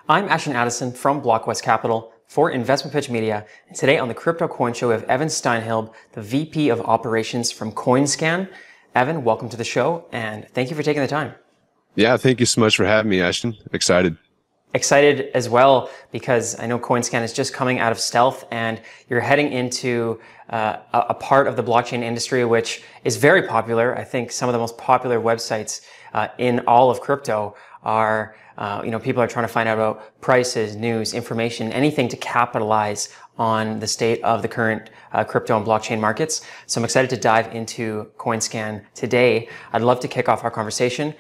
I'm Ashton from Blockwest Capital for Investment Pitch Media, and today on the Crypto Coin Show we have Evan Steinhild, the VP of Operations from CoinScan. Evan, welcome to the show, and thank you for taking the time. Yeah, thank you so much for having me, Ashton. Excited. Excited as well because I know CoinScan is just coming out of stealth and you're heading into a part of the blockchain industry which is very popular. I think some of the most popular websites in all of crypto are, people are trying to find out about prices, news, information, anything to capitalize on the state of the current crypto and blockchain markets. So I'm excited to dive into CoinScan today. I'd love to kick off our conversation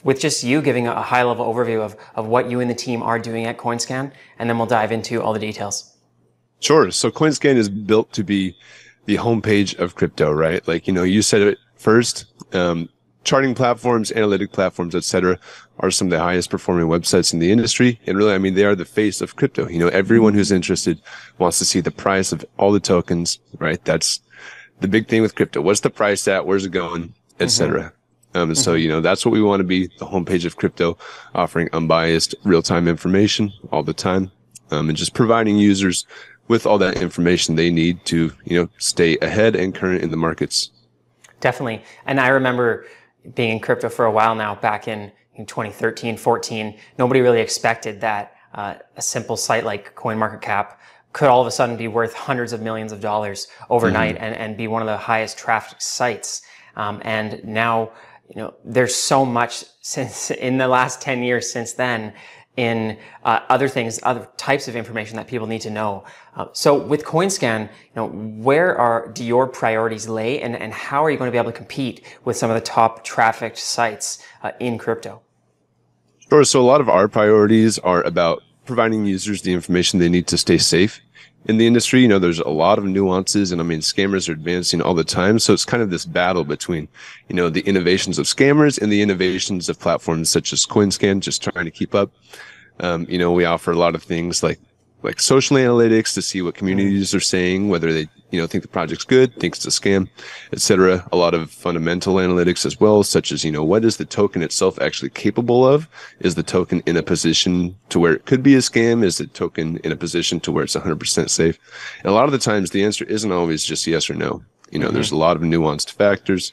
with just you giving a high-level overview of what you and the team are doing at CoinScan, and then we'll dive into all the details. Sure. So CoinScan is built to be the homepage of crypto, right? Like, you said it first. Charting platforms, analytic platforms, etc., are some of the highest performing websites in the industry. And really, they are the face of crypto. Everyone who's interested wants to see the price of all the tokens, right? That's the big thing with crypto. What's the price at? Where's it going? Etc. So, that's what we want to be, the homepage of crypto, offering unbiased real-time information all the time, and just providing users with all that information they need to, stay ahead and current in the markets. Definitely. And I remember being in crypto for a while now, back in 2013, 14, nobody really expected that a simple site like CoinMarketCap could all of a sudden be worth hundreds of millions of dollars overnight and be one of the highest trafficked sites. And now, there's so much since in the last 10 years since then in other things, other types of information that people need to know. So with CoinScan, where do your priorities lay and how are you going to be able to compete with some of the top trafficked sites in crypto? Sure. So a lot of our priorities are about providing users the information they need to stay safe in the industry. There's a lot of nuances and scammers are advancing all the time. So it's kind of this battle between, the innovations of scammers and the innovations of platforms such as CoinScan, just trying to keep up. We offer a lot of things like social analytics to see what communities are saying, whether they, think the project's good, think it's a scam, etc. A lot of fundamental analytics as well, such as, what is the token itself actually capable of? Is the token in a position to where it could be a scam? Is the token in a position to where it's 100% safe? And a lot of the times the answer isn't always just yes or no. There's a lot of nuanced factors.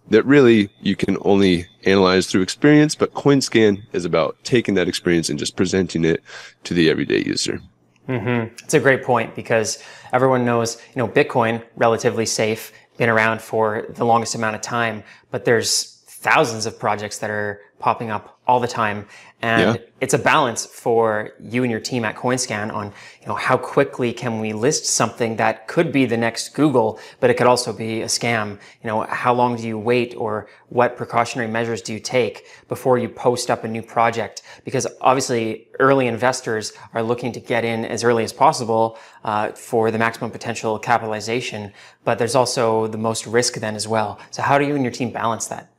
That really you can only analyze through experience, but CoinScan is about taking that experience and just presenting it to the everyday user. It's a great point because everyone knows, Bitcoin, relatively safe, been around for the longest amount of time, but there's thousands of projects that are popping up all the time. And it's a balance for you and your team at CoinScan on, how quickly can we list something that could be the next Google, but it could also be a scam. How long do you wait or what precautionary measures do you take before you post up a new project? Because obviously early investors are looking to get in as early as possible for the maximum potential capitalization, but there's also the most risk then as well. So how do you and your team balance that?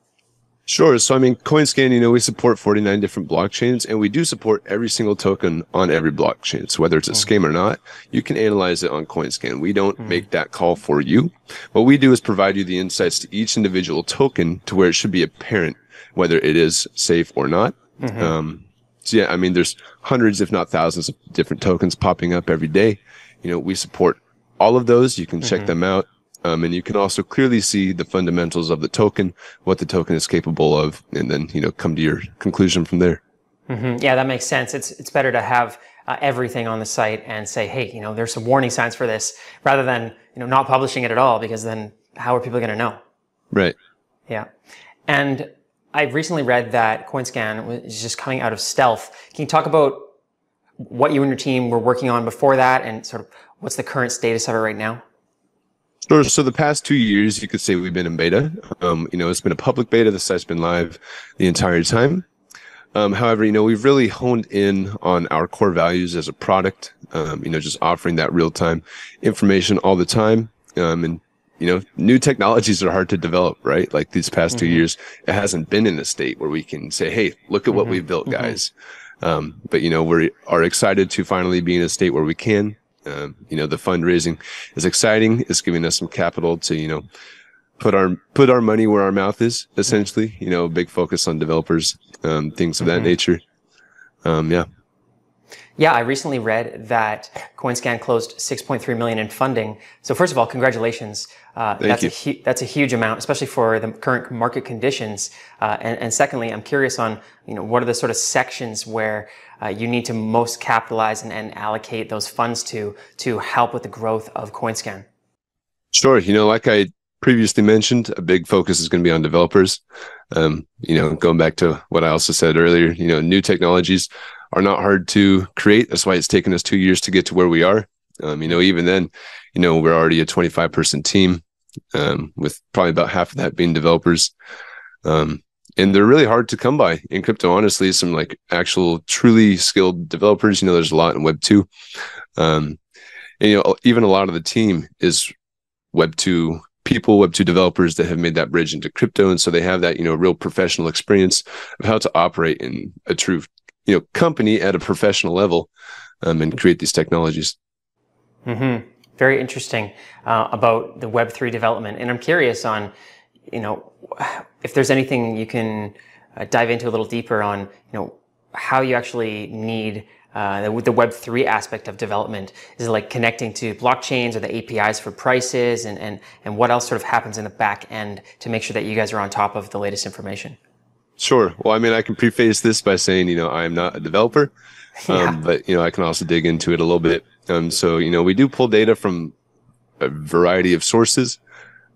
Sure. So, CoinScan, we support 49 different blockchains and we do support every single token on every blockchain. So whether it's a scam or not, you can analyze it on CoinScan. We don't make that call for you. What we do is provide you the insights to each individual token to where it should be apparent whether it is safe or not. There's hundreds, if not thousands of different tokens popping up every day. We support all of those. You can check them out. And you can also clearly see the fundamentals of the token, what the token is capable of, and then, come to your conclusion from there. Yeah, that makes sense. It's better to have everything on the site and say, hey, there's some warning signs for this rather than, not publishing it at all, because then how are people going to know? Right. Yeah. And I've recently read that CoinScan is just coming out of stealth. Can you talk about what you and your team were working on before that and sort of what's the current status of it right now? Sure. So the past 2 years, you could say we've been in beta. It's been a public beta. The site's been live the entire time. However, we've really honed in on our core values as a product, just offering that real-time information all the time. New technologies are hard to develop, right? Like these past 2 years, it hasn't been in a state where we can say, hey, look at what we've built, guys. But we are excited to finally be in a state where we can. The fundraising is exciting. It's giving us some capital to, put our money where our mouth is, essentially. Big focus on developers, things of that nature. Yeah. Yeah, I recently read that CoinScan closed 6.3 million in funding. So first of all, congratulations. Thank you. That's a huge amount, especially for the current market conditions. And secondly, I'm curious on, what are the sort of sections where you need to most capitalize and allocate those funds to help with the growth of CoinScan? Sure. Like I previously mentioned, a big focus is going to be on developers. Going back to what I also said earlier, new technologies are not hard to create. That's why it's taken us 2 years to get to where we are. Even then, we're already a 25-person team, with probably about half of that being developers. And they're really hard to come by in crypto, honestly. Some like actual truly skilled developers, there's a lot in Web 2. And, even a lot of the team is Web 2 people, Web 2 developers that have made that bridge into crypto. And so they have that, real professional experience of how to operate in a true, company at a professional level, and create these technologies. Mm-hmm. Very interesting about the Web3 development. And I'm curious on, if there's anything you can dive into a little deeper on, how you actually need the Web3 aspect of development. Is it like connecting to blockchains or the APIs for prices, and what else sort of happens in the back end to make sure that you guys are on top of the latest information? Sure. Well, I can preface this by saying, I'm not a developer, but, I can also dig into it a little bit. So, we do pull data from a variety of sources.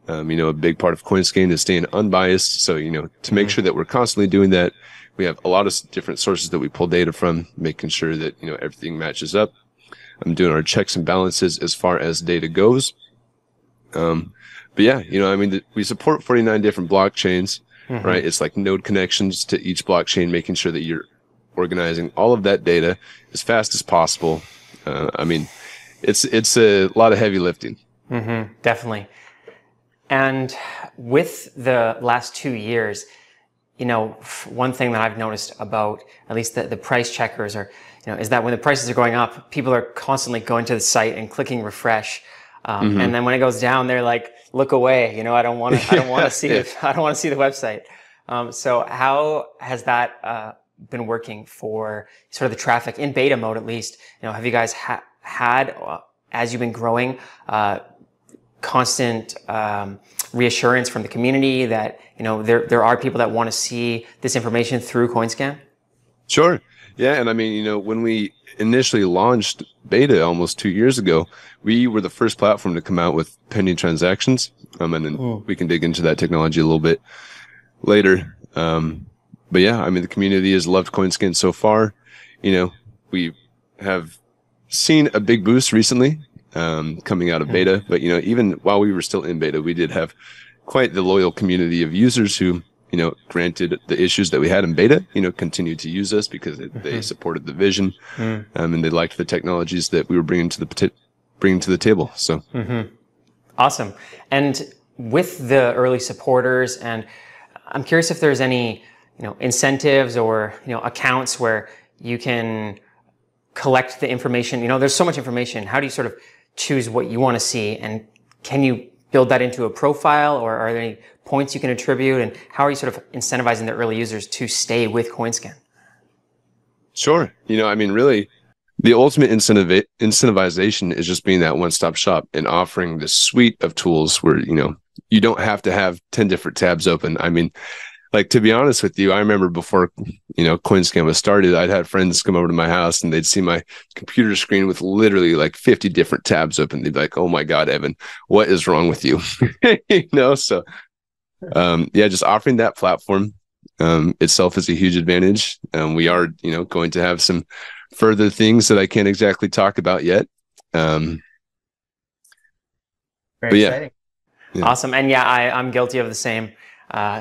A big part of CoinScan is staying unbiased. So, to make sure that we're constantly doing that, we have a lot of different sources that we pull data from, making sure that, everything matches up. I'm doing our checks and balances as far as data goes. But yeah, we support 49 different blockchains. Mm-hmm. Right? It's like node connections to each blockchain, making sure that you're organizing all of that data as fast as possible. It's a lot of heavy lifting. Mm-hmm. Definitely. And with the last 2 years, one thing that I've noticed about at least the price checkers is that when the prices are going up, people are constantly going to the site and clicking refresh. And then when it goes down, they're like, look away. I don't want to see I don't want to see the website. So how has that been working for sort of the traffic in beta mode, at least? Have you guys had, as you've been growing, constant reassurance from the community that there are people that want to see this information through CoinScan? Sure. Yeah. And when we initially launched beta almost 2 years ago, we were the first platform to come out with pending transactions. And then we can dig into that technology a little bit later. But yeah, the community has loved CoinScan so far. We have seen a big boost recently, coming out of beta, but even while we were still in beta, we did have quite the loyal community of users who, granted the issues that we had in beta, continued to use us because they supported the vision, and they liked the technologies that we were bringing to the table. So, awesome. And with the early supporters, and I'm curious if there's any, incentives or, accounts where you can collect the information. There's so much information. How do you sort of choose what you want to see? And can you build that into a profile, or are there any points you can attribute? And how are you sort of incentivizing the early users to stay with CoinScan? Sure. Really, the ultimate incentivization is just being that one-stop shop and offering this suite of tools where, you don't have to have 10 different tabs open. To be honest with you, I remember before, CoinScan was started, I'd had friends come over to my house and they'd see my computer screen with literally like 50 different tabs open. They'd be like, oh my God, Evan, what is wrong with you? So, just offering that platform, itself is a huge advantage. We are, going to have some further things that I can't exactly talk about yet. Very exciting. Yeah. Awesome. And yeah, I'm guilty of the same.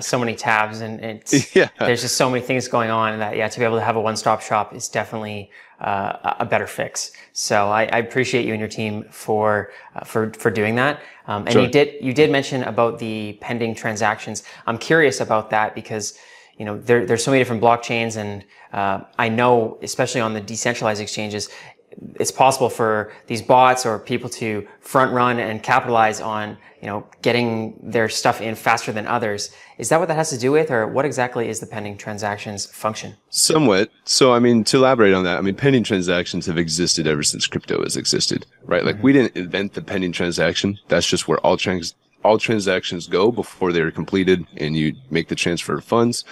So many tabs, and there's just so many things going on that, to be able to have a one-stop shop is definitely a better fix. So I appreciate you and your team for doing that. And sure. you did mention about the pending transactions. I'm curious about that because there's so many different blockchains, and I know especially on the decentralized exchanges, it's possible for these bots or people to front run and capitalize on, getting their stuff in faster than others. Is that what that has to do with, or what exactly is the pending transactions function? Somewhat. So, to elaborate on that, pending transactions have existed ever since crypto has existed, right? Like we didn't invent the pending transaction. That's just where all transactions go before they're completed and you make the transfer of funds.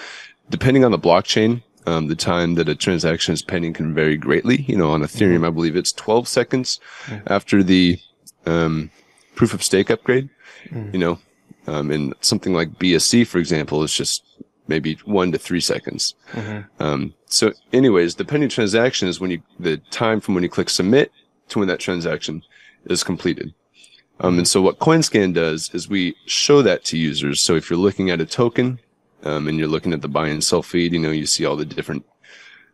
Depending on the blockchain, the time that a transaction is pending can vary greatly. On Ethereum, I believe it's 12 seconds after the proof of stake upgrade. And something like BSC, for example, is just maybe 1 to 3 seconds. So anyways, the pending transaction is the time from when you click submit to when that transaction is completed. And so what CoinScan does is we show that to users. So if you're looking at a token, and you're looking at the buy and sell feed, you see all the different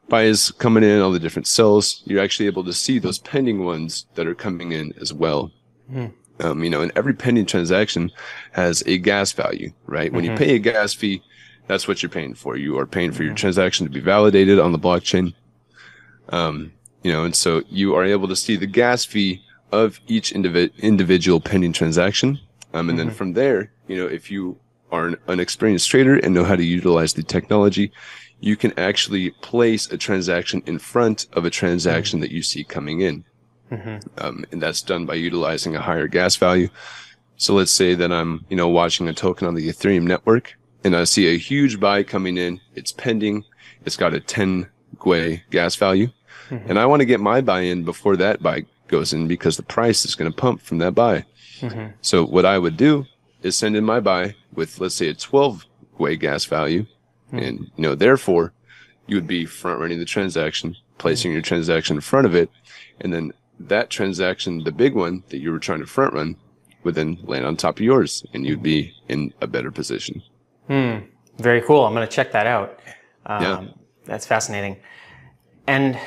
buys coming in, all the different sells. You're actually able to see those pending ones that are coming in as well. And every pending transaction has a gas value, right? When you pay a gas fee, that's what you're paying for. You are paying for your transaction to be validated on the blockchain. And so you are able to see the gas fee of each individual pending transaction. And then from there, if you are an experienced trader and know how to utilize the technology, you can actually place a transaction in front of a transaction that you see coming in. And that's done by utilizing a higher gas value. So let's say that I'm, watching a token on the Ethereum network and I see a huge buy coming in. It's pending. It's got a 10 GUI gas value. And I want to get my buy in before that buy goes in because the price is going to pump from that buy. So what I would do is send in my buy with, let's say, a 12 GUI gas value. And, therefore, you would be front running the transaction, placing your transaction in front of it. And then that transaction, the big one that you were trying to front run, would then land on top of yours and you'd be in a better position. Very cool. I'm going to check that out. Yeah. That's fascinating. And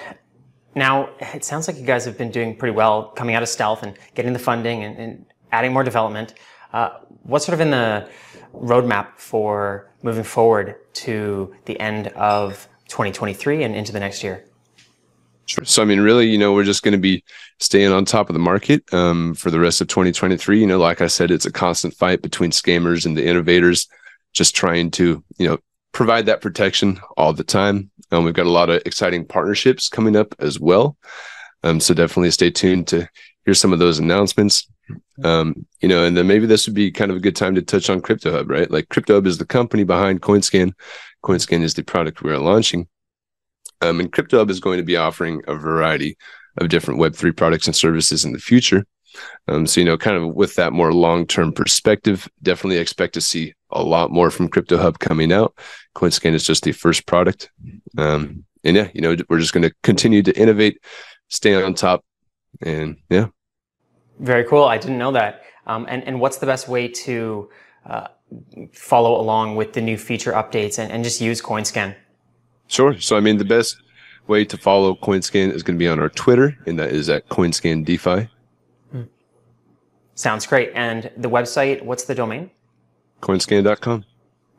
now it sounds like you guys have been doing pretty well coming out of stealth and getting the funding and adding more development. What's sort of in the roadmap for moving forward to the end of 2023 and into the next year? Sure. So, really, we're just going to be staying on top of the market for the rest of 2023. Like I said, it's a constant fight between scammers and the innovators, just trying to, provide that protection all the time. We've got a lot of exciting partnerships coming up as well. So definitely stay tuned to hear some of those announcements. And then maybe this would be kind of a good time to touch on CryptoHub, right? Like CryptoHub is the company behind CoinScan. CoinScan is the product we're launching. And CryptoHub is going to be offering a variety of different Web3 products and services in the future. So, kind of with that more long-term perspective, definitely expect to see a lot more from CryptoHub coming out. CoinScan is just the first product. And yeah, we're just going to continue to innovate, stay on top, and yeah. Very cool. I didn't know that. And what's the best way to follow along with the new feature updates and just use CoinScan? Sure. So, the best way to follow CoinScan is going to be on our Twitter, and that is at CoinScan DeFi. Sounds great. And the website, what's the domain? CoinScan.com.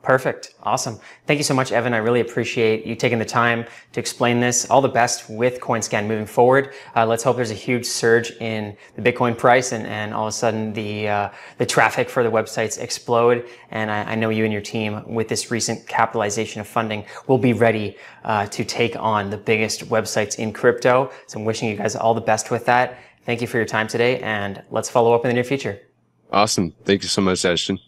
Perfect. Awesome. Thank you so much, Evan. I really appreciate you taking the time to explain this. All the best with CoinScan moving forward. Let's hope there's a huge surge in the Bitcoin price and all of a sudden the traffic for the websites explode. And I know you and your team with this recent capitalization of funding will be ready to take on the biggest websites in crypto. So I'm wishing you guys all the best with that. Thank you for your time today, and let's follow up in the near future. Awesome. Thank you so much, Ashton.